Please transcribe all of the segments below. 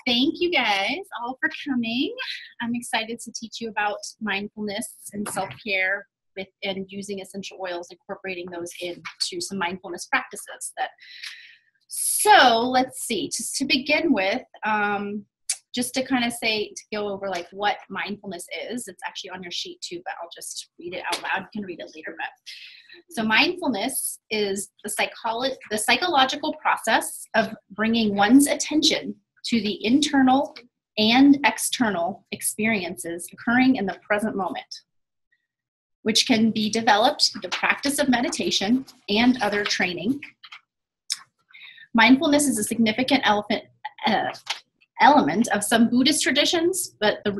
Thank you guys all for coming. I'm excited to teach you about mindfulness and self-care and using essential oils, incorporating those into some mindfulness practices. So let's see, just to begin with, just to kind of go over like what mindfulness is. It's actually on your sheet too, but I'll just read it out loud. You can read it later. So mindfulness is the psychological process of bringing one's attention to the internal and external experiences occurring in the present moment, which can be developed through the practice of meditation and other training. Mindfulness is a significant element of some Buddhist traditions,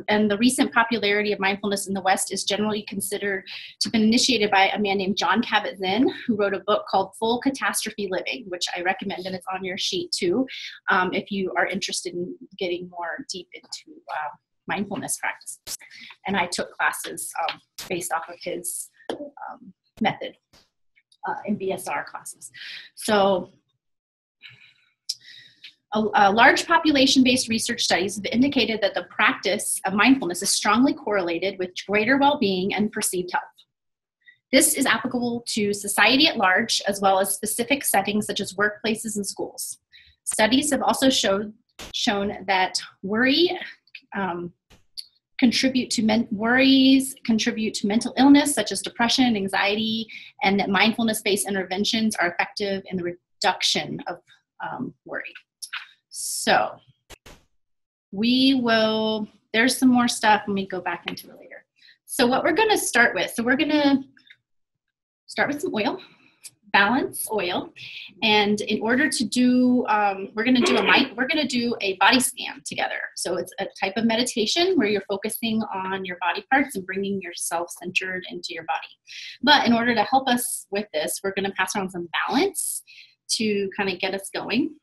and the recent popularity of mindfulness in the West is generally considered to have been initiated by a man named Jon Kabat-Zinn, who wrote a book called Full Catastrophe Living, which I recommend, and it's on your sheet too, if you are interested in getting more deep into mindfulness practices. And I took classes based off of his method, MBSR classes. So a large population-based research studies have indicated that the practice of mindfulness is strongly correlated with greater well-being and perceived health. This is applicable to society at large, as well as specific settings such as workplaces and schools. Studies have also shown that worries contribute to mental illness such as depression, anxiety, and that mindfulness-based interventions are effective in the reduction of worry. So there's some more stuff. Let me go back into it later. So what we're going to start with, we're going to start with some oil, balance oil. And in order to do, we're going to do a body scan together. So it's a type of meditation where you're focusing on your body parts and bringing yourself centered into your body. But in order to help us with this, we're going to pass around some balance to kind of get us going.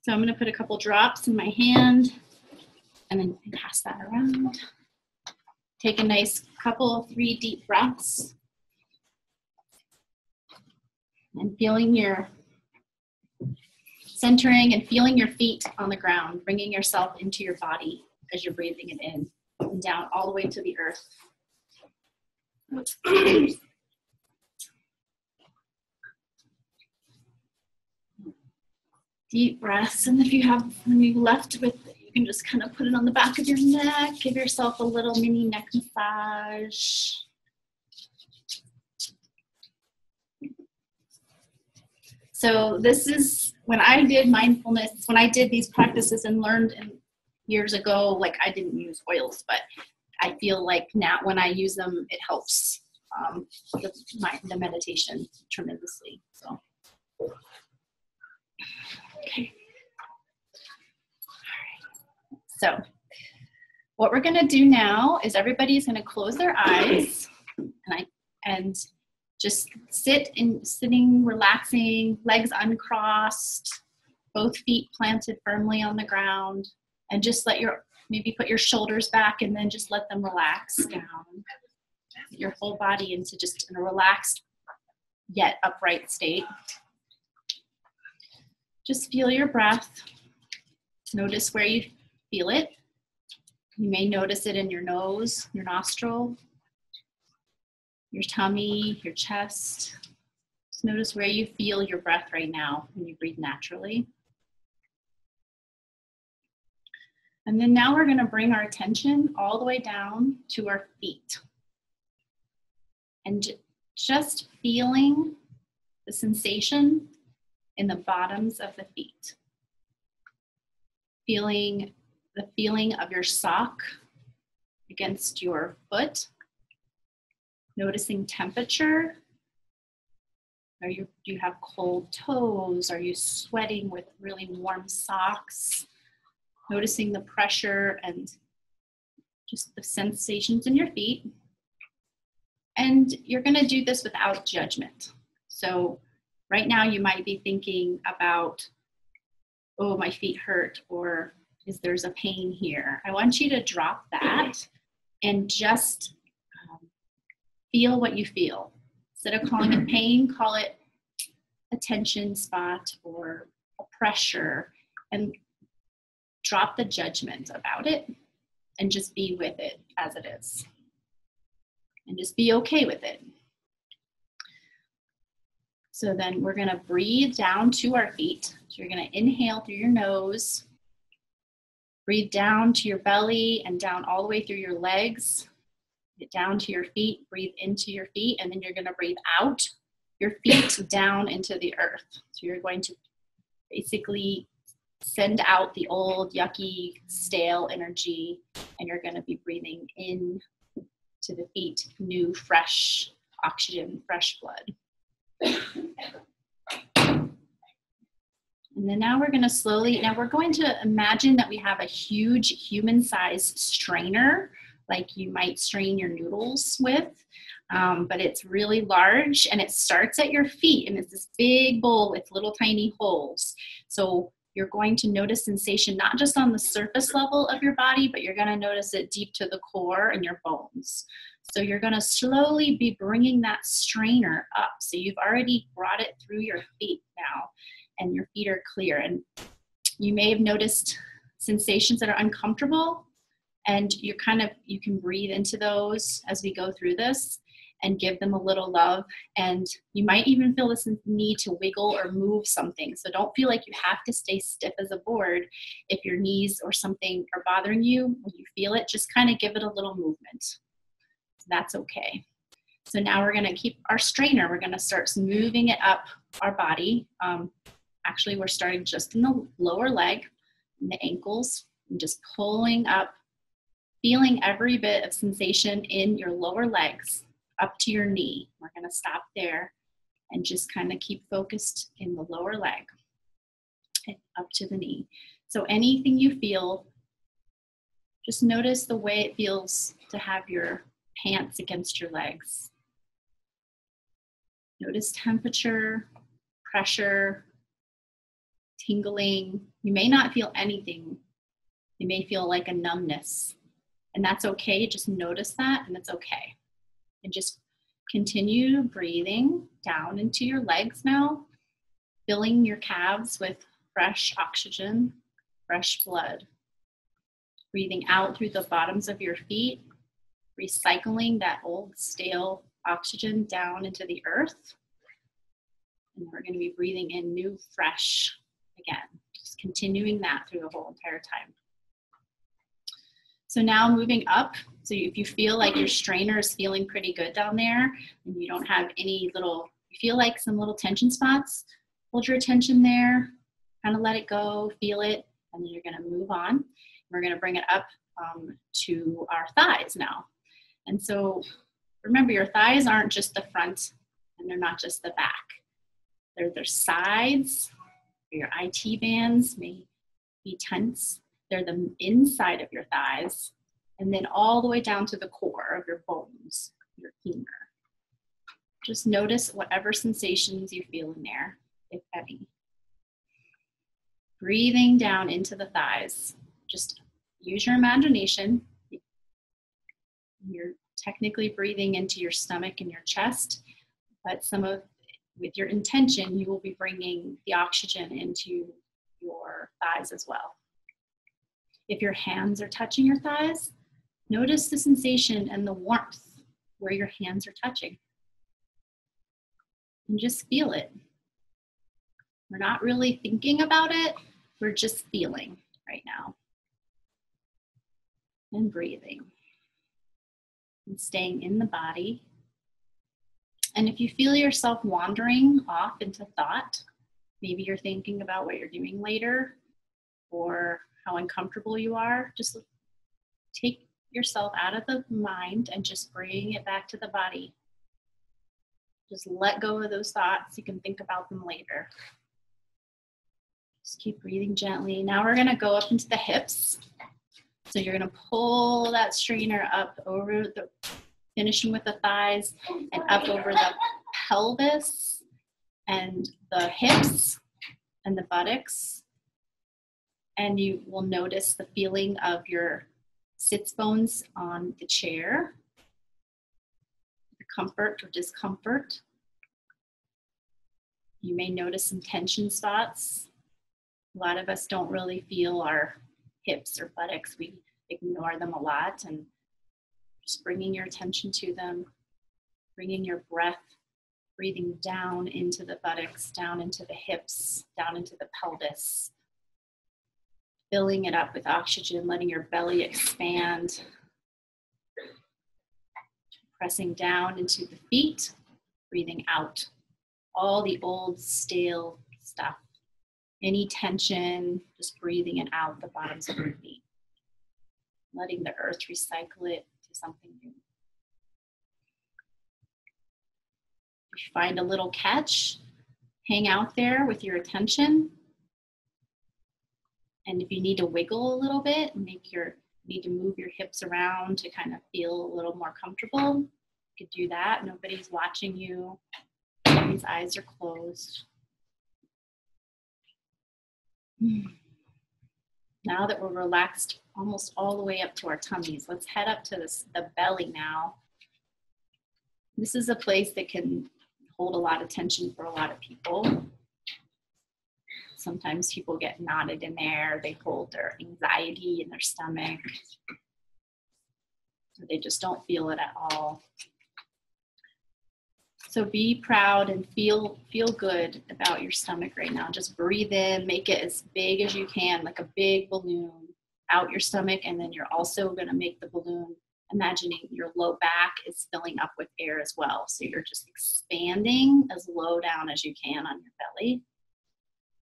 So I'm going to put a couple drops in my hand and then pass that around. Take a nice 3 deep breaths. And feeling your centering and feeling your feet on the ground, bringing yourself into your body as you're breathing it in and down all the way to the earth. Deep breaths, and if you have any left with it, you can just kind of put it on the back of your neck. Give yourself a little mini neck massage. So this is when I did mindfulness, when I did these practices and learned years ago, like I didn't use oils, but I feel like now when I use them, it helps the meditation tremendously. So. Okay. All right. So what we're going to do now is everybody's going to close their eyes and just sitting, relaxing, legs uncrossed, both feet planted firmly on the ground, and just maybe put your shoulders back and then just let them relax down. Your whole body into just a relaxed yet upright state. Just feel your breath. Notice where you feel it. You may notice it in your nose, your nostril, your tummy, your chest. Just notice where you feel your breath right now when you breathe naturally. And then now we're going to bring our attention all the way down to our feet. And just feeling the sensation in the bottoms of the feet. Feeling the feeling of your sock against your foot. Noticing temperature. Do you have cold toes? Are you sweating with really warm socks? Noticing the pressure and just the sensations in your feet. And you're going to do this without judgment. So right now you might be thinking about, oh, my feet hurt, or there's a pain here. I want you to drop that and just feel what you feel. Instead of calling it pain, call it a tension spot or a pressure, and drop the judgment about it and just be with it as it is. And just be okay with it. So then we're gonna breathe down to our feet. So you're gonna inhale through your nose, breathe down to your belly and down all the way through your legs. Get down to your feet, breathe into your feet, and then you're gonna breathe out your feet down into the earth. So you're going to basically send out the old, yucky, stale energy, and you're gonna be breathing in to the feet, new, fresh oxygen, fresh blood. And then now we're going to slowly, we're going to imagine that we have a huge human-sized strainer, like you might strain your noodles with, but it's really large, and it starts at your feet, and it's this big bowl with little tiny holes. So you're going to notice sensation not just on the surface level of your body, but you're going to notice it deep to the core and your bones. So you're going to slowly be bringing that strainer up. So you've already brought it through your feet now, and your feet are clear. And you may have noticed sensations that are uncomfortable, and you can breathe into those as we go through this and give them a little love. And you might even feel this need to wiggle or move something. So don't feel like you have to stay stiff as a board. If your knees or something are bothering you, when you feel it, just kind of give it a little movement. So that's okay. So now we're gonna keep our strainer. We're gonna start moving it up our body. Actually, we're starting just in the lower leg, in the ankles, and just pulling up, feeling every bit of sensation in your lower legs up to your knee. We're gonna stop there and just kind of keep focused in the lower leg and up to the knee. So anything you feel, just notice the way it feels to have your pants against your legs. Notice temperature, pressure, tingling. You may not feel anything. You may feel like a numbness, and that's okay. Just notice that, and it's okay. And just continue breathing down into your legs now, filling your calves with fresh oxygen, fresh blood. Breathing out through the bottoms of your feet, recycling that old, stale oxygen down into the earth. And we're going to be breathing in new, fresh again. Just continuing that through the whole entire time. So now moving up, so if you feel like your strainer is feeling pretty good down there, and you don't have any you feel like some little tension spots, hold your attention there, kind of let it go, feel it, and then you're going to move on. We're going to bring it up to our thighs now. And so remember, your thighs aren't just the front, and they're not just the back. They're their sides. Your IT bands may be tense. They're the inside of your thighs, and then all the way down to the core of your bones, your femur. Just notice whatever sensations you feel in there, if any. Breathing down into the thighs. Just use your imagination. You're technically breathing into your stomach and your chest, but with your intention, you will be bringing the oxygen into your thighs as well. If your hands are touching your thighs, notice the sensation and the warmth where your hands are touching. And just feel it. We're not really thinking about it, we're just feeling right now. And breathing. And staying in the body. And if you feel yourself wandering off into thought, maybe you're thinking about what you're doing later or how uncomfortable you are, just take yourself out of the mind and just bring it back to the body. Just let go of those thoughts. You can think about them later. Just keep breathing gently. Now we're going to go up into the hips. So you're going to pull that strainer up over finishing with the thighs and up over the pelvis and the hips and the buttocks. And you will notice the feeling of your sits bones on the chair, the comfort or discomfort. You may notice some tension spots. A lot of us don't really feel our hips or buttocks. We ignore them a lot, and just bringing your attention to them, bringing your breath, breathing down into the buttocks, down into the hips, down into the pelvis, filling it up with oxygen, letting your belly expand, pressing down into the feet, breathing out all the old stale stuff, any tension, just breathing it out the bottoms of your feet, letting the earth recycle it to something new. If you find a little catch, hang out there with your attention. And if you need to wiggle a little bit, need to move your hips around to kind of feel a little more comfortable, you could do that. Nobody's watching you. Everybody's eyes are closed. Now that we're relaxed almost all the way up to our tummies, let's head up to the belly now. This is a place that can hold a lot of tension for a lot of people. Sometimes people get knotted in there. They hold their anxiety in their stomach. Or they just don't feel it at all. So be proud and feel good about your stomach right now. Just breathe in, make it as big as you can, like a big balloon out your stomach. And then you're also going to make the balloon, imagining your low back is filling up with air as well. So you're just expanding as low down as you can on your belly.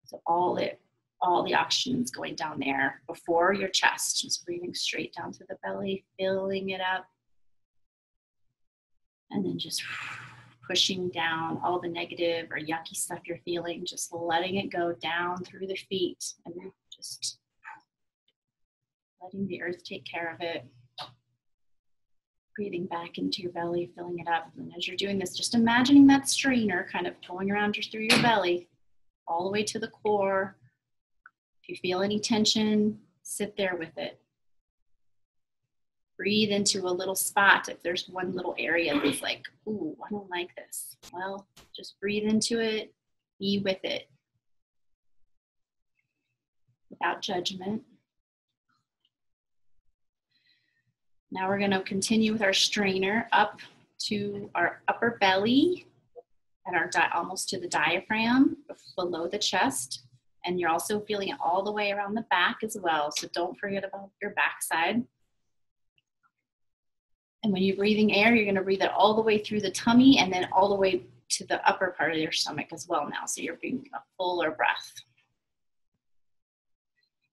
So all the oxygen is going down there before your chest, just breathing straight down to the belly, filling it up. And then just pushing down all the negative or yucky stuff you're feeling, just letting it go down through the feet and just letting the earth take care of it. Breathing back into your belly, filling it up. And as you're doing this, just imagining that strainer kind of going around through your belly, all the way to the core. If you feel any tension, sit there with it. Breathe into a little spot. If there's one little area that's like, ooh, I don't like this. Well, just breathe into it, be with it. Without judgment. Now we're going to continue with our strainer up to our upper belly and almost to the diaphragm, below the chest. And you're also feeling it all the way around the back as well. So don't forget about your backside. And when you're breathing air, you're going to breathe it all the way through the tummy and then all the way to the upper part of your stomach as well now. So you're breathing a fuller breath.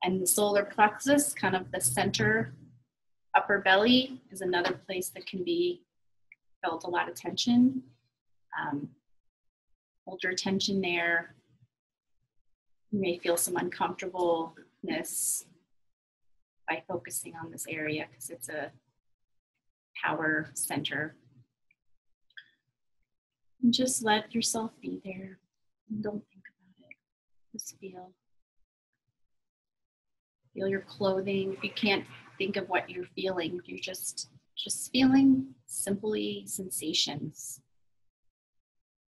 And the solar plexus, kind of the center upper belly, is another place that can be felt a lot of tension. Hold your attention there. You may feel some uncomfortableness by focusing on this area because it's a power center. And just let yourself be there. And don't think about it. Just feel. Feel your clothing. If you can't think of what you're feeling, you're just feeling simply sensations.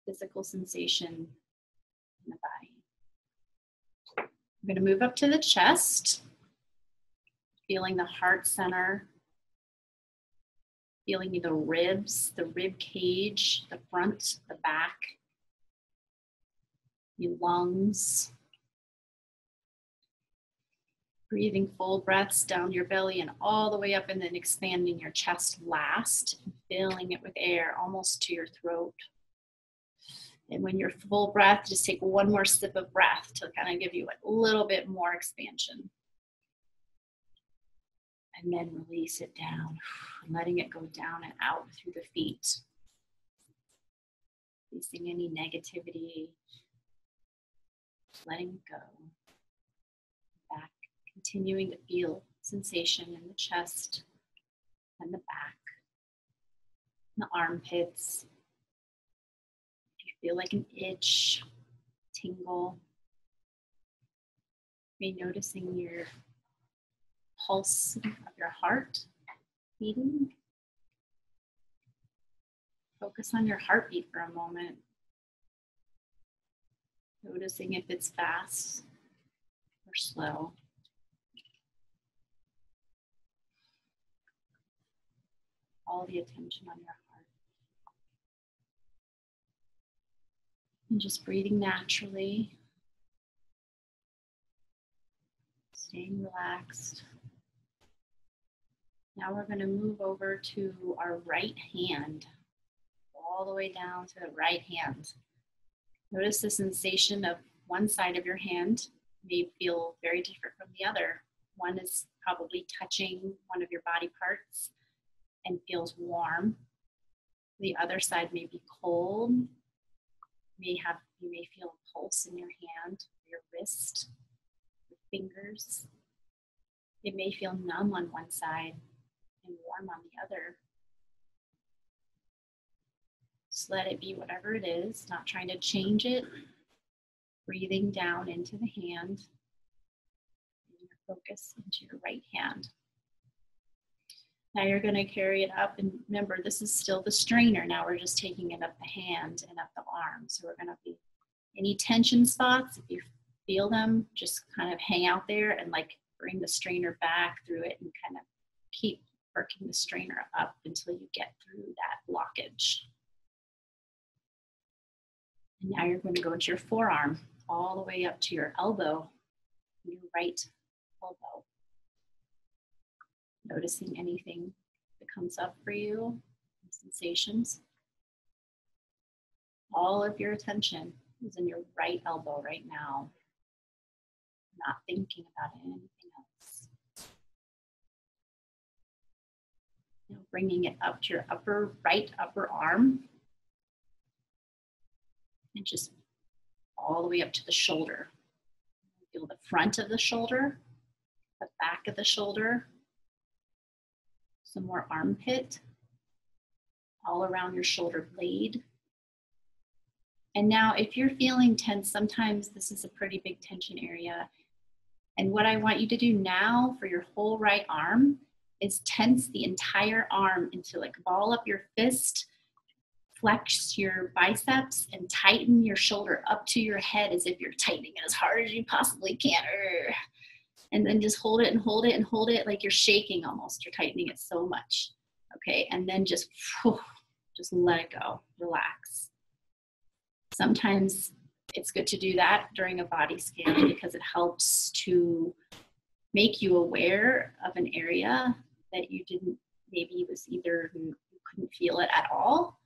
Physical sensation in the body. I'm going to move up to the chest, feeling the heart center, feeling the ribs, the rib cage, the front, the back, your lungs. Breathing full breaths down your belly and all the way up, and then expanding your chest last, filling it with air almost to your throat. And when you're full breath, just take one more sip of breath to kind of give you a little bit more expansion. And then release it down, letting it go down and out through the feet. Releasing any negativity, letting it go. Back, continuing to feel sensation in the chest and the back, and the armpits. Feel like an itch, tingle. Maybe noticing your pulse of your heart beating. Focus on your heartbeat for a moment. Noticing if it's fast or slow. All the attention on your heart. And just breathing naturally. Staying relaxed. Now we're going to move over to our right hand. All the way down to the right hand. Notice the sensation of one side of your hand may feel very different from the other. One is probably touching one of your body parts and feels warm. The other side may be cold. You may feel a pulse in your hand, your wrist, your fingers. It may feel numb on one side and warm on the other. Just let it be whatever it is, not trying to change it. Breathing down into the hand. Bring your focus into your right hand. Now you're going to carry it up, and remember, this is still the strainer. Now we're just taking it up the hand and up the arm. So we're going to be any tension spots, if you feel them, just kind of hang out there and like bring the strainer back through it and kind of keep working the strainer up until you get through that blockage. And now you're going to go into your forearm, all the way up to your elbow, your right elbow. Noticing anything that comes up for you, sensations. All of your attention is in your right elbow right now. Not thinking about anything else. Now bringing it up to your right upper arm. And just all the way up to the shoulder. Feel the front of the shoulder, the back of the shoulder, some more armpit, all around your shoulder blade. And now if you're feeling tense, sometimes this is a pretty big tension area. And what I want you to do now for your whole right arm is tense the entire arm into like ball up your fist, flex your biceps, and tighten your shoulder up to your head as if you're tightening it as hard as you possibly can. And then just hold it and hold it and hold it like you're shaking almost. You're tightening it so much. Okay, and then just let it go. Relax. Sometimes it's good to do that during a body scan because it helps to make you aware of an area that you didn't, maybe was either you couldn't feel it at all,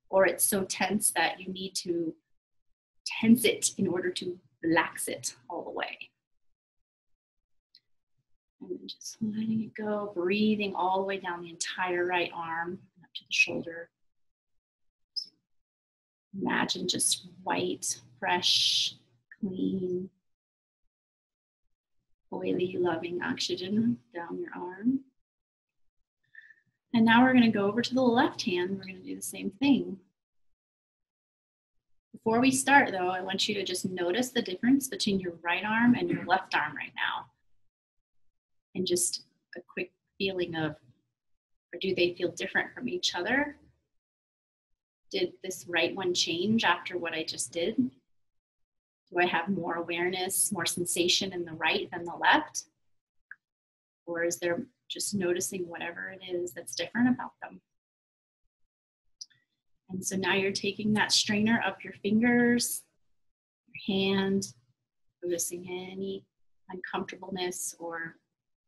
or it's so tense that you need to tense it in order to relax it all the way. And then just letting it go, breathing all the way down the entire right arm, up to the shoulder. Imagine just white, fresh, clean, oily, loving oxygen down your arm. And now we're going to go over to the left hand. We're going to do the same thing. Before we start, though, I want you to just notice the difference between your right arm and your left arm right now. And just a quick feeling of, or do they feel different from each other? Did this right one change after what I just did? Do I have more awareness, more sensation in the right than the left? Or is there just noticing whatever it is that's different about them? And so now you're taking that strainer up your fingers, your hand, noticing any uncomfortableness or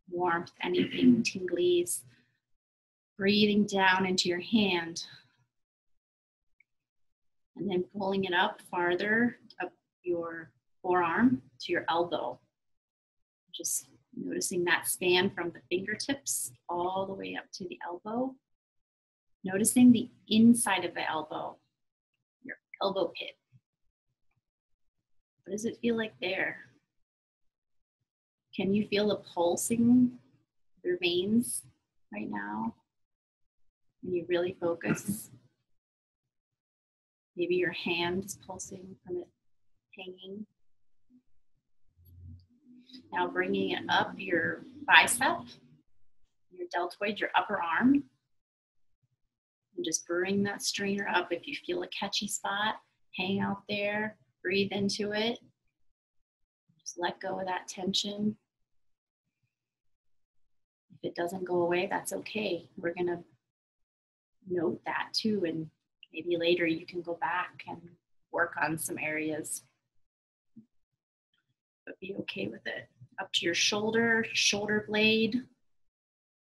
warmth, anything, tinglies. Breathing down into your hand. And then pulling it up farther, up your forearm to your elbow. Just noticing that span from the fingertips all the way up to the elbow. Noticing the inside of the elbow, your elbow pit. What does it feel like there? Can you feel the pulsing of your veins right now? When you really focus. Maybe your hand is pulsing from it hanging. Now bringing it up your bicep, your deltoid, your upper arm. And just bring that strainer up. If you feel a catchy spot, hang out there, breathe into it. Just let go of that tension. If it doesn't go away, that's okay. We're going to note that too, and maybe later you can go back and work on some areas, but be okay with it. Up to your shoulder, shoulder blade,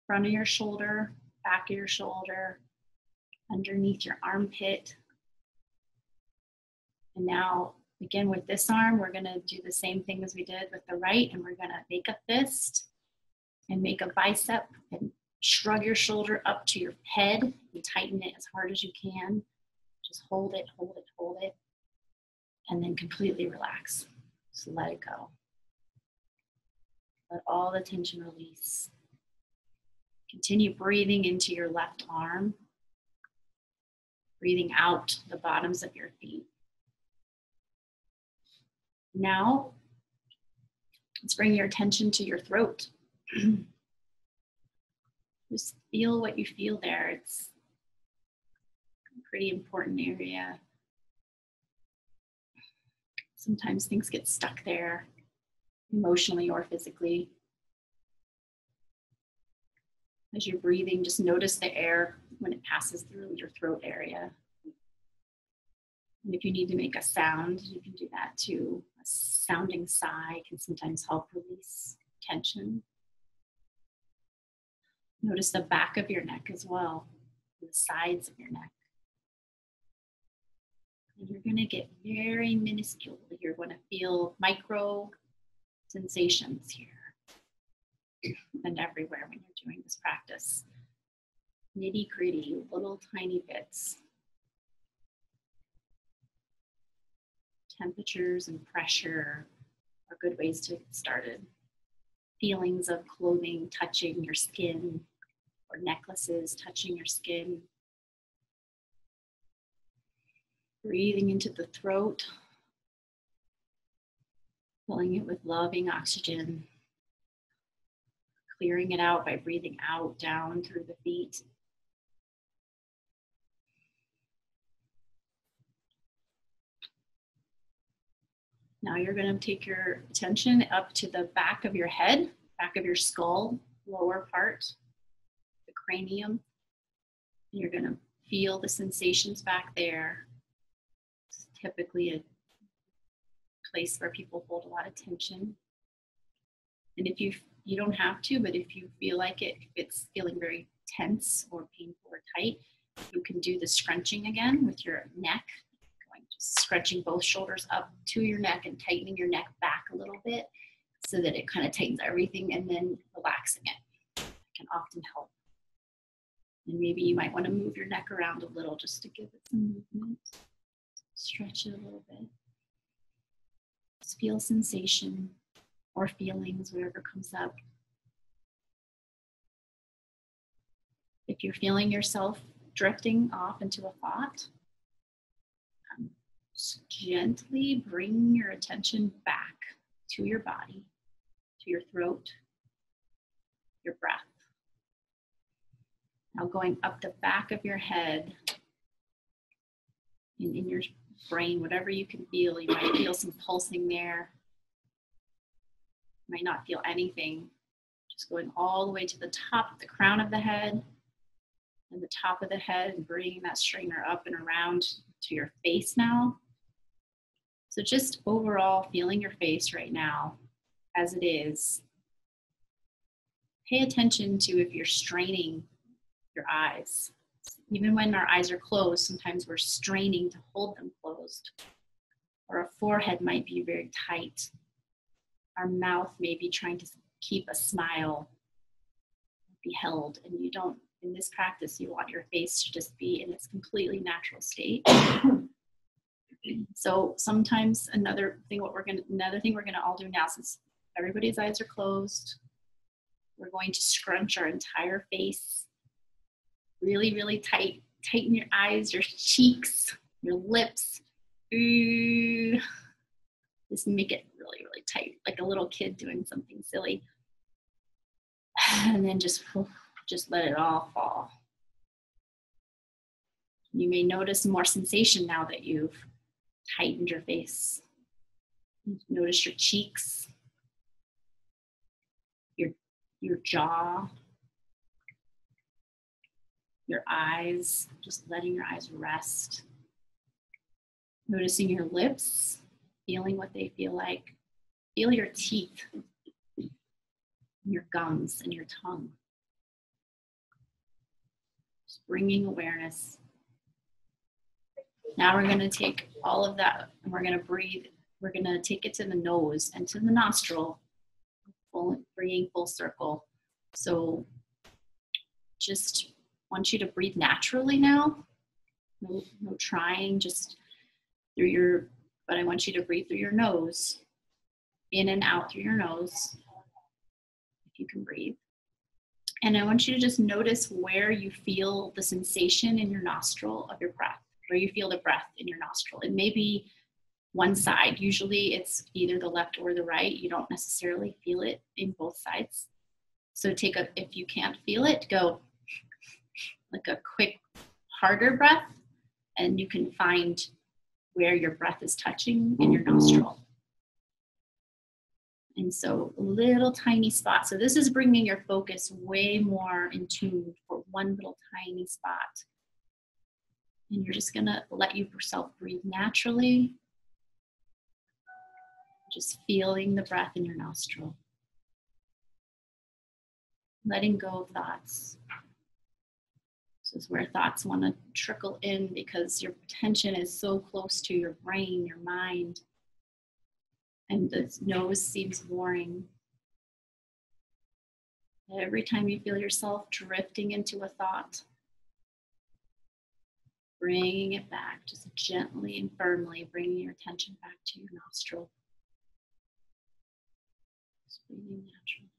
front of your shoulder, back of your shoulder, underneath your armpit. And now, again, with this arm, we're going to do the same thing as we did with the right, and we're going to make a fist and make a bicep and shrug your shoulder up to your head and tighten it as hard as you can. Just hold it, hold it, hold it, and then completely relax. Just let it go. Let all the tension release. Continue breathing into your left arm, breathing out the bottoms of your feet. Now, let's bring your attention to your throat. Just feel what you feel there. It's a pretty important area. Sometimes things get stuck there, emotionally or physically. As you're breathing, just notice the air when it passes through your throat area. And if you need to make a sound, you can do that too. A sounding sigh can sometimes help release tension. Notice the back of your neck as well, the sides of your neck. And you're going to get very minuscule. You're going to feel micro sensations here and everywhere when you're doing this practice. Nitty gritty, little tiny bits. Temperatures and pressure are good ways to get started. Feelings of clothing touching your skin or necklaces touching your skin. Breathing into the throat, filling it with loving oxygen, clearing it out by breathing out down through the feet. Now you're going to take your attention up to the back of your head, back of your skull, lower part, the cranium. And you're going to feel the sensations back there. It's typically a place where people hold a lot of tension. And if you don't have to, but if you feel like it, if it's feeling very tense or painful or tight, you can do the scrunching again with your neck. Just scrunching both shoulders up to your neck and tightening your neck back a little bit so that it kind of tightens everything, and then relaxing it can often help. And maybe you might want to move your neck around a little just to give it some movement. Stretch it a little bit. Just feel sensation or feelings, whatever comes up. If you're feeling yourself drifting off into a thought, just gently bring your attention back to your body, to your throat, your breath. Now going up the back of your head and in your brain, whatever you can feel. You might feel some pulsing there. You might not feel anything. Just going all the way to the top, the crown of the head and the top of the head, and bringing that straightener up and around to your face now. So just overall feeling your face right now as it is. Pay attention to if you're straining your eyes. Even when our eyes are closed, sometimes we're straining to hold them closed. Or our forehead might be very tight. Our mouth may be trying to keep a smile, be held. And you don't, in this practice, you want your face to just be in its completely natural state. So sometimes another thing we're gonna all do now, since everybody's eyes are closed, we're going to scrunch our entire face really, really tight. Tighten your eyes, your cheeks, your lips. Ooh. Just make it really, really tight, like a little kid doing something silly. And then just let it all fall. You may notice more sensation now that you've tightened your face. Notice your cheeks, your jaw, your eyes, just letting your eyes rest. Noticing your lips, feeling what they feel like. Feel your teeth, your gums, and your tongue. Just bringing awareness. Now we're going to take all of that and we're going to breathe. We're going to take it to the nose and to the nostril, bringing full circle. So just want you to breathe naturally now. No trying, just through your, but I want you to breathe through your nose, in and out through your nose, if you can breathe. And I want you to just notice where you feel the sensation in your nostril of your breath, where you feel the breath in your nostril. It may be one side. Usually it's either the left or the right. You don't necessarily feel it in both sides. So if you can't feel it, go like a quick, harder breath, and you can find where your breath is touching in your nostril. And so little tiny spot. So this is bringing your focus way more in tune for one little tiny spot. And you're just gonna let yourself breathe naturally. Just feeling the breath in your nostril. Letting go of thoughts. This is where thoughts want to trickle in because your attention is so close to your brain, your mind, and the nose seems boring. Every time you feel yourself drifting into a thought, bringing it back, just gently and firmly bringing your attention back to your nostril. Just breathing naturally.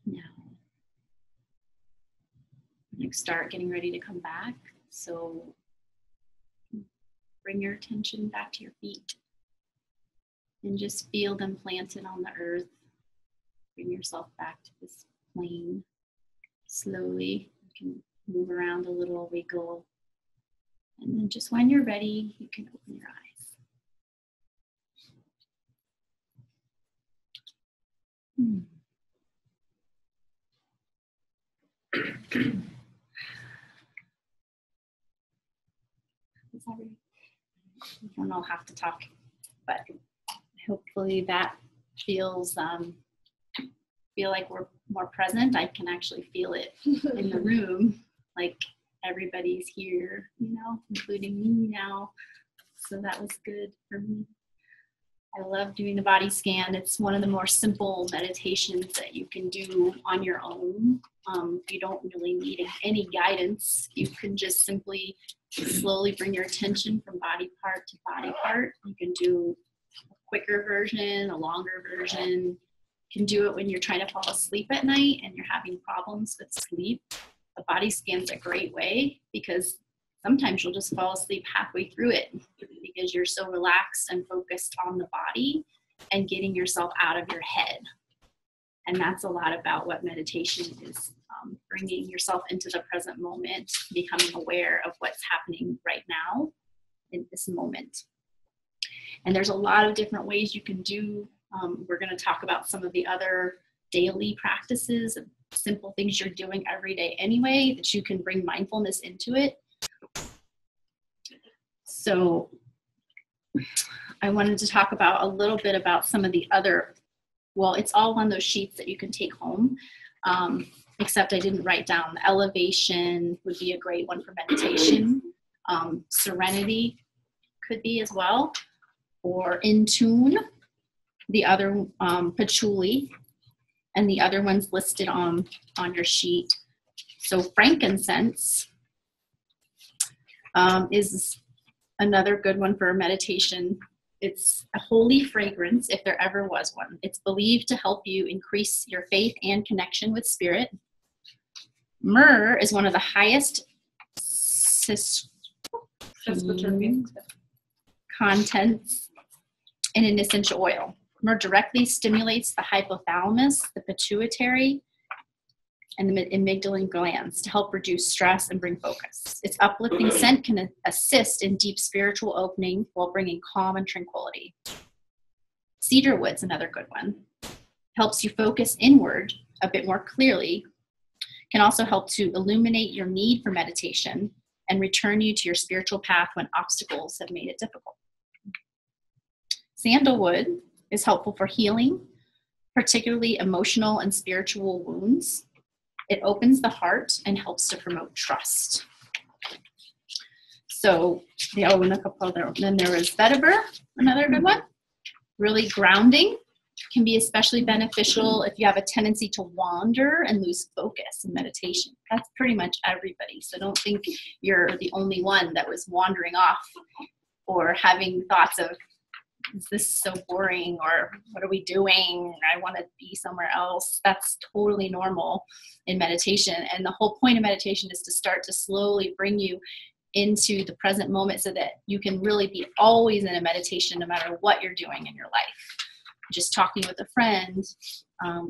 Now, start getting ready to come back. So bring your attention back to your feet and just feel them planted on the earth. Bring yourself back to this plane. Slowly, you can move around a little, wiggle. And then just when you're ready, you can open your eyes. And I'll have to talk, but hopefully that feels feel like we're more present. I can actually feel it in the room, like everybody's here, including me now. So that was good for me. I love doing the body scan. It's one of the more simple meditations that you can do on your own. You don't really need any guidance. You can just simply slowly bring your attention from body part to body part. You can do a quicker version, a longer version. You can do it when you're trying to fall asleep at night and you're having problems with sleep. The body scan's a great way because sometimes you'll just fall asleep halfway through it because you're so relaxed and focused on the body and getting yourself out of your head. And that's a lot about what meditation is, bringing yourself into the present moment, becoming aware of what's happening right now in this moment. And there's a lot of different ways you can do. We're going to talk about some of the other daily practices, simple things you're doing every day anyway, that you can bring mindfulness into it. So I wanted to talk about a little bit about some of the other, well, it's all on those sheets that you can take home, except I didn't write down. The elevation would be a great one for meditation. Serenity could be as well, or in tune, the other patchouli, and the other ones listed on your sheet. So frankincense is another good one for meditation. It's a holy fragrance, if there ever was one. It's believed to help you increase your faith and connection with spirit. Myrrh is one of the highest contents in an essential oil. Myrrh directly stimulates the hypothalamus, the pituitary, and the amygdala glands to help reduce stress and bring focus. Its uplifting scent can assist in deep spiritual opening while bringing calm and tranquility. Cedarwood's another good one. Helps you focus inward a bit more clearly. Can also help to illuminate your need for meditation and return you to your spiritual path when obstacles have made it difficult. Sandalwood is helpful for healing, particularly emotional and spiritual wounds. It opens the heart and helps to promote trust. So, and a couple other. Then there was vetiver, another good one. Really grounding. Can be especially beneficial if you have a tendency to wander and lose focus in meditation. That's pretty much everybody. So don't think you're the only one that was wandering off or having thoughts of, is this so boring, or what are we doing? I want to be somewhere else. That's totally normal in meditation. And the whole point of meditation is to start to slowly bring you into the present moment so that you can really be always in a meditation no matter what you're doing in your life. Just talking with a friend,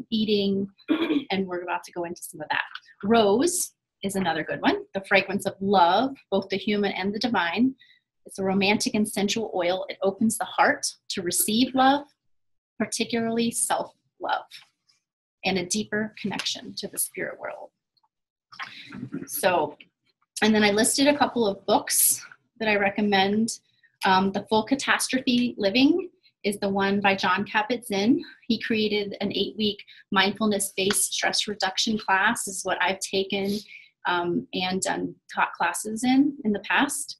eating, and we're about to go into some of that. Rose is another good one. The fragrance of love, both the human and the divine. It's a romantic and sensual oil. It opens the heart to receive love, particularly self-love, and a deeper connection to the spirit world. So, and then I listed a couple of books that I recommend. The Full Catastrophe Living is the one by Jon Kabat-Zinn. He created an 8-week mindfulness based stress reduction class. This is what I've taken and taught classes in the past.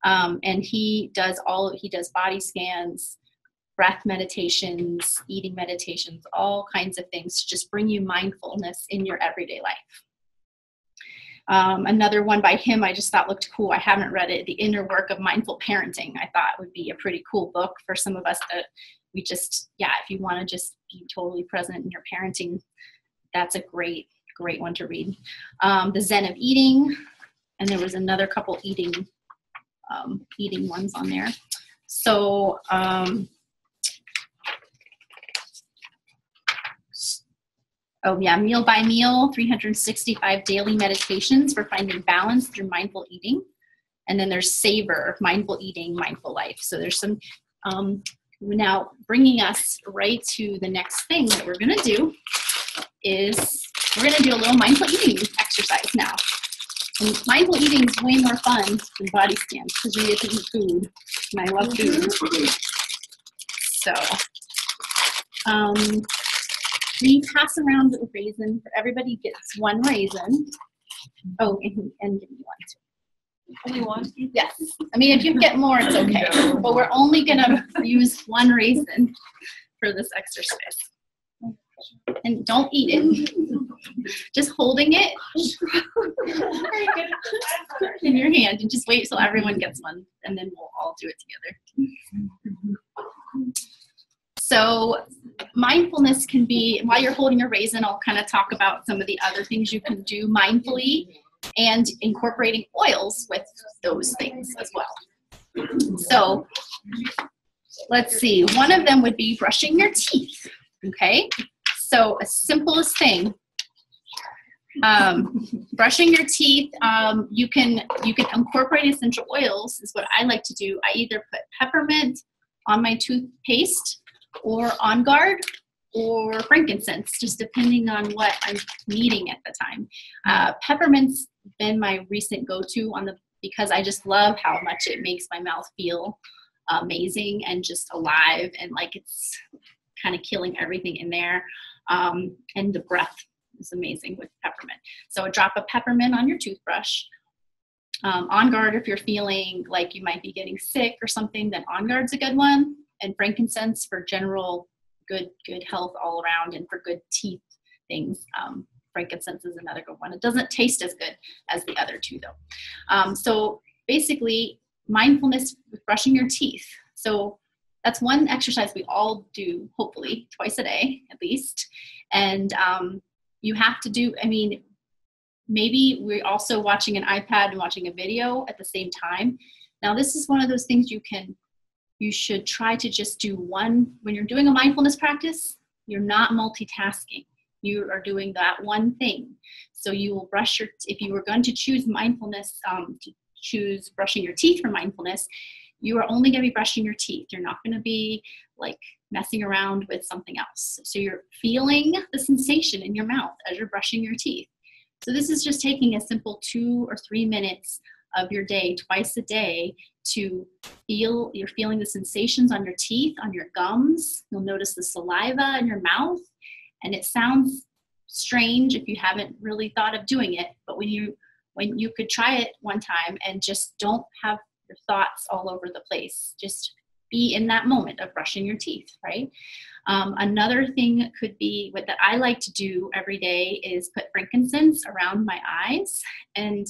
And he does body scans, breath meditations, eating meditations, all kinds of things to just bring you mindfulness in your everyday life. Another one by him I just thought looked cool. I haven't read it. The Inner Work of Mindful Parenting, I thought would be a pretty cool book for some of us that we just, if you want to just be totally present in your parenting, that's a great one to read. The Zen of Eating, and there was another couple eating ones on there. So, Meal by Meal, 365 Daily Meditations for Finding Balance Through Mindful Eating. And then there's Savor, Mindful Eating, Mindful Life. So there's some, now bringing us right to the next thing that we're going to do is we're going to do a little mindful eating exercise now. And mindful eating is way more fun than body scans because you get to eat food, and I love food. So, we pass around a raisin. Everybody gets one raisin. Oh, and give me one too. Only one? Yes. I mean, if you get more, it's okay. But we're only going to use one raisin for this exercise. And don't eat it. Just holding it in your hand and just wait till everyone gets one, and then we'll all do it together. So mindfulness can be, while you're holding your raisin, I'll kind of talk about some of the other things you can do mindfully and incorporating oils with those things as well. So let's see. One of them would be brushing your teeth. Okay. So a simplest thing, brushing your teeth, you can incorporate essential oils is what I like to do. I either put peppermint on my toothpaste or On Guard or frankincense, just depending on what I'm needing at the time. Peppermint's been my recent go-to because I just love how much it makes my mouth feel amazing and just alive, and like it's kind of killing everything in there. And the breath is amazing with peppermint. So a drop of peppermint on your toothbrush. On Guard, if you're feeling like you might be getting sick or something, then On Guard's a good one. And frankincense for general good health all around and for good teeth things. Frankincense is another good one. It doesn't taste as good as the other two though. So basically mindfulness with brushing your teeth. So that's one exercise we all do, hopefully twice a day at least. And you have to do, I mean, maybe we're also watching an iPad and watching a video at the same time. Now this is one of those things you should try to just do one. When you're doing a mindfulness practice, you're not multitasking. You are doing that one thing. So you will brush your, if you were going to choose mindfulness, to choose brushing your teeth for mindfulness, you are only going to be brushing your teeth. You're not going to be like messing around with something else. So you're feeling the sensation in your mouth as you're brushing your teeth. So this is just taking a simple 2 or 3 minutes of your day, twice a day, to feel, you're feeling the sensations on your teeth, on your gums. You'll notice the saliva in your mouth. And it sounds strange if you haven't really thought of doing it, but when you could try it one time and just don't have your thoughts all over the place. Just be in that moment of brushing your teeth, right? Another thing could be what that I like to do every day is put frankincense around my eyes. And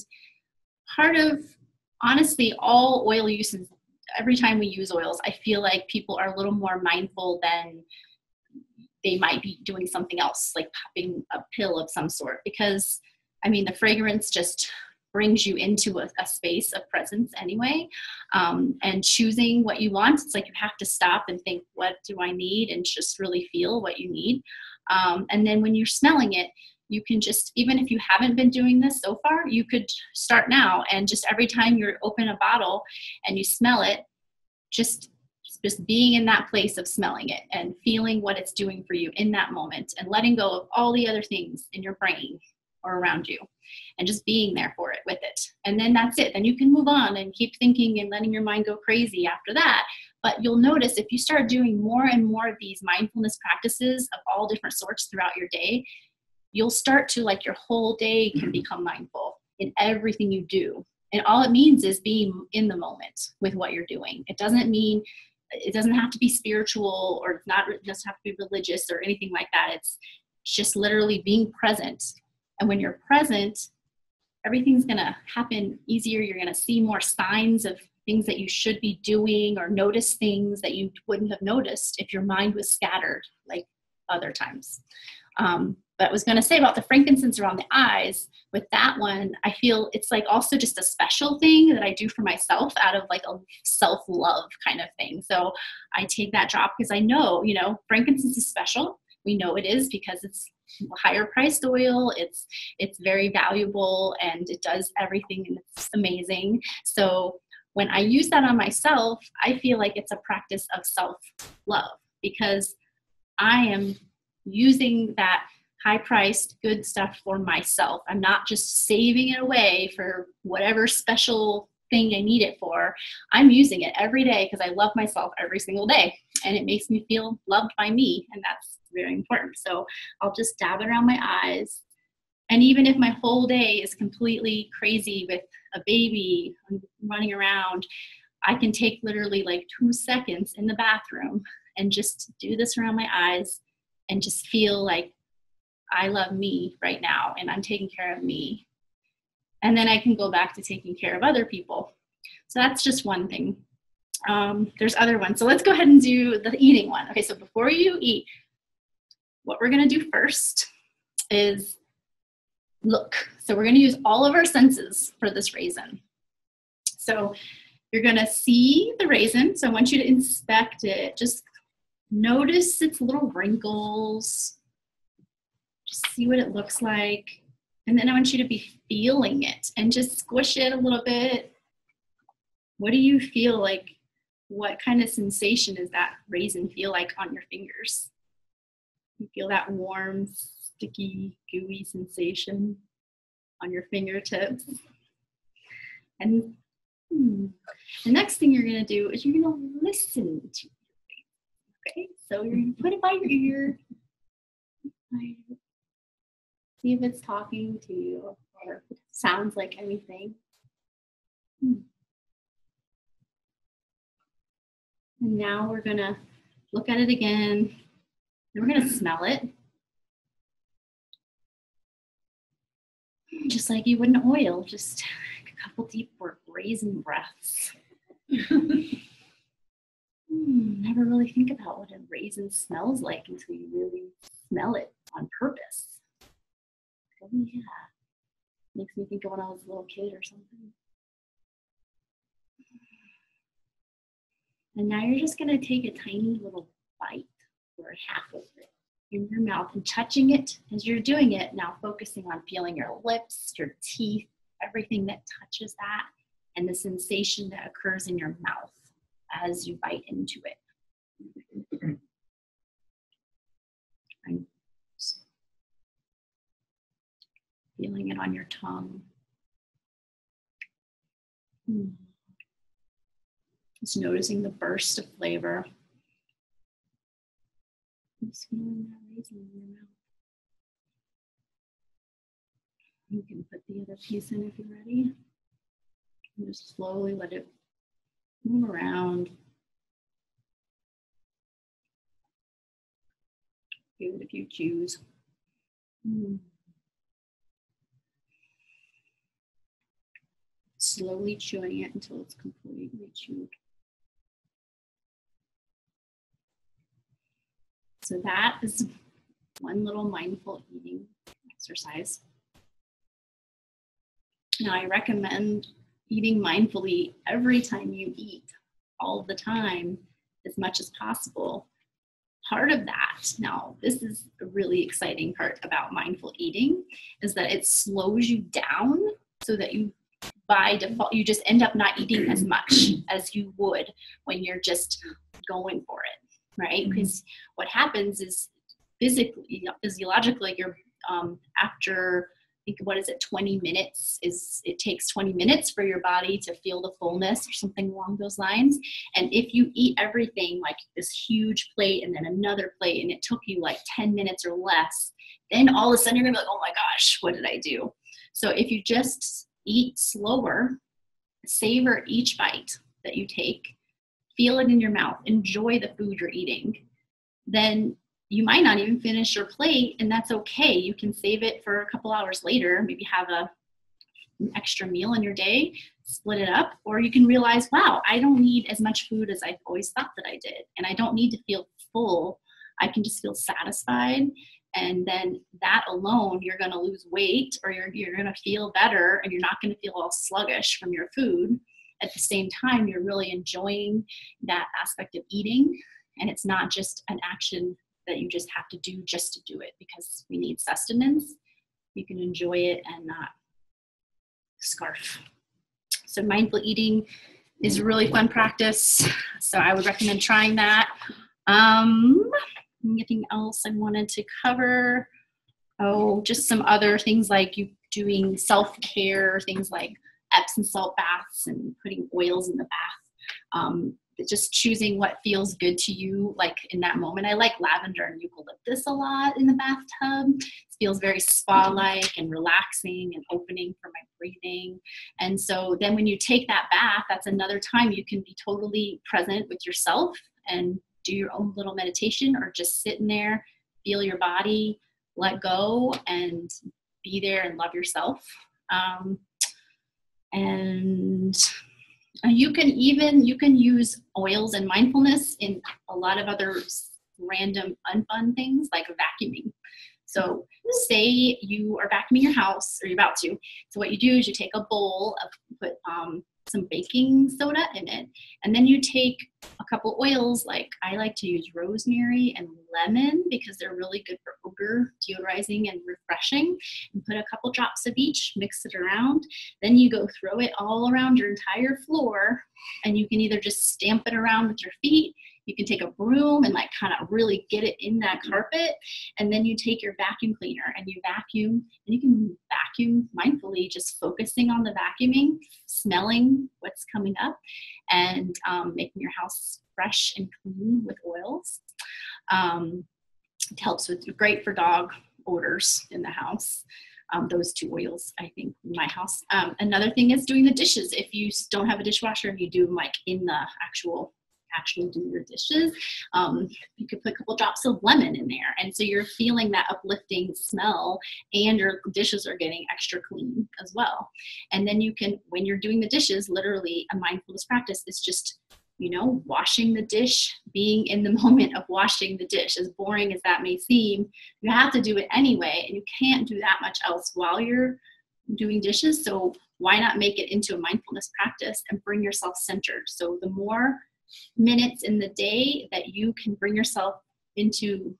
part of, honestly, all oil uses, every time we use oils, I feel like people are a little more mindful than they might be doing something else, like popping a pill of some sort, because I mean, the fragrance just brings you into a space of presence anyway. And choosing what you want, it's like you have to stop and think, what do I need? And just really feel what you need. And then when you're smelling it, you can just, even if you haven't been doing this so far, you could start now. And just every time you open a bottle and you smell it, just being in that place of smelling it and feeling what it's doing for you in that moment, and letting go of all the other things in your brain or around you, and just being there for it, with it. And then that's it. Then you can move on and keep thinking and letting your mind go crazy after that. But you'll notice if you start doing more and more of these mindfulness practices of all different sorts throughout your day, you'll start to, like, your whole day can become mindful in everything you do. And all it means is being in the moment with what you're doing. It doesn't have to be spiritual, or not, it doesn't have to be religious or anything like that. It's just literally being present. And when you're present, everything's going to happen easier. You're going to see more signs of things that you should be doing, or notice things that you wouldn't have noticed if your mind was scattered like other times. But I was going to say about the frankincense around the eyes, with that one, I feel it's like also just a special thing that I do for myself out of like a self-love kind of thing. So I take that drop because I know, frankincense is special. We know it is because it's a higher priced oil. It's very valuable and it does everything, and it's amazing. So when I use that on myself, I feel like it's a practice of self-love, because I am using that high-priced good stuff for myself. I'm not just saving it away for whatever special thing I need it for. I'm using it every day because I love myself every single day, and it makes me feel loved by me, and that's very important. So I'll just dab it around my eyes. And even if my whole day is completely crazy with a baby running around, I can take literally like 2 seconds in the bathroom and just do this around my eyes and just feel like I love me right now and I'm taking care of me. And then I can go back to taking care of other people. So that's just one thing. There's other ones. So let's go ahead and do the eating one. Okay, so before you eat, what we're going to do first is look. So we're going to use all of our senses for this raisin. So you're going to see the raisin. So I want you to inspect it. Just notice its little wrinkles. Just see what it looks like. And then I want you to be feeling it and just squish it a little bit. What do you feel like? What kind of sensation does that raisin feel like on your fingers? You feel that warm, sticky, gooey sensation on your fingertips. And the next thing you're going to do is you're going to listen to it. Okay, so you're going to put it by your ear. See if it's talking to you or if it sounds like anything. And now we're going to look at it again, and we're going to smell it. Just like you would an oil, just a couple deep raisin breaths. Never really think about what a raisin smells like until you really smell it on purpose. Oh yeah, makes me think of when I was a little kid or something. And now you're just gonna take a tiny little bite or half of it. in your mouth and touching it as you're doing it. Now focusing on feeling your lips, your teeth, everything that touches that, and the sensation that occurs in your mouth as you bite into it. And feeling it on your tongue. Just noticing the burst of flavor. Just feeling that raising in your mouth. You can put the other piece in if you're ready. And just slowly let it move around. Give it a few chews. Slowly chewing it until it's completely chewed. So that is one little mindful eating exercise. Now I recommend eating mindfully every time you eat, all the time, as much as possible. Part of that, now this is a really exciting part about mindful eating, is that it slows you down so that you, by default, you just end up not eating as much as you would when you're just going for it, right? Because what happens is physically, physiologically, you're after, I think, what is it, 20 minutes, it takes 20 minutes for your body to feel the fullness or something along those lines. And if you eat everything like this huge plate and then another plate, and it took you like 10 minutes or less, then all of a sudden you're gonna be like, oh my gosh, what did I do? So if you just eat slower, savor each bite that you take, feel it in your mouth, enjoy the food you're eating, then you might not even finish your plate, and that's okay. You can save it for a couple hours later, maybe have an extra meal in your day, split it up, or you can realize, wow, I don't need as much food as I've always thought that I did, and I don't need to feel full. I can just feel satisfied, and then that alone, you're going to lose weight, or you're going to feel better, and you're not going to feel all sluggish from your food. At the same time, you're really enjoying that aspect of eating, and it's not just an action that you just have to do just to do it, because we need sustenance. You can enjoy it and not scarf. So mindful eating is a really fun practice. So I would recommend trying that. Anything else I wanted to cover? Oh, just some other things like you doing self-care, things like Epsom salt baths and putting oils in the bath. Just choosing what feels good to you, like in that moment. I like lavender and eucalyptus a lot in the bathtub. It feels very spa-like and relaxing and opening for my breathing. And so then when you take that bath, that's another time you can be totally present with yourself and do your own little meditation, or just sit in there, feel your body, let go, and be there and love yourself. You can use oils and mindfulness in a lot of other random unfun things like vacuuming. So say you are vacuuming your house, or you're about to. So what you do is you take a bowl of, put some baking soda in it, and then you take a couple oils, like I like to use rosemary and lemon because they're really good for odor deodorizing and refreshing, and put a couple drops of each, mix it around. Then you go throw it all around your entire floor, and you can either just stamp it around with your feet. You can take a broom and like kind of really get it in that carpet. And then you take your vacuum cleaner and you vacuum, and you can vacuum mindfully, just focusing on the vacuuming, smelling what's coming up, and making your house fresh and clean with oils. It helps with, great for dog odors in the house. Those two oils, I think, in my house. Another thing is doing the dishes. If you don't have a dishwasher and you do them like in the actually do your dishes, you could put a couple drops of lemon in there, and so you're feeling that uplifting smell, and your dishes are getting extra clean as well. And then you can, when you're doing the dishes, literally a mindfulness practice is just, washing the dish, being in the moment of washing the dish. As boring as that may seem, you have to do it anyway, and you can't do that much else while you're doing dishes. So why not make it into a mindfulness practice and bring yourself centered? So the more minutes in the day that you can bring yourself into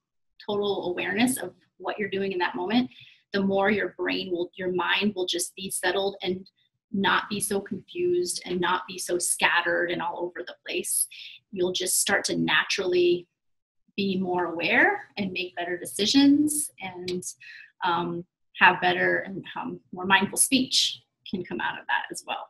total awareness of what you're doing in that moment, the more your mind will just be settled and not be so confused and not be so scattered and all over the place. You'll just start to naturally be more aware and make better decisions, and have better and more mindful speech can come out of that as well.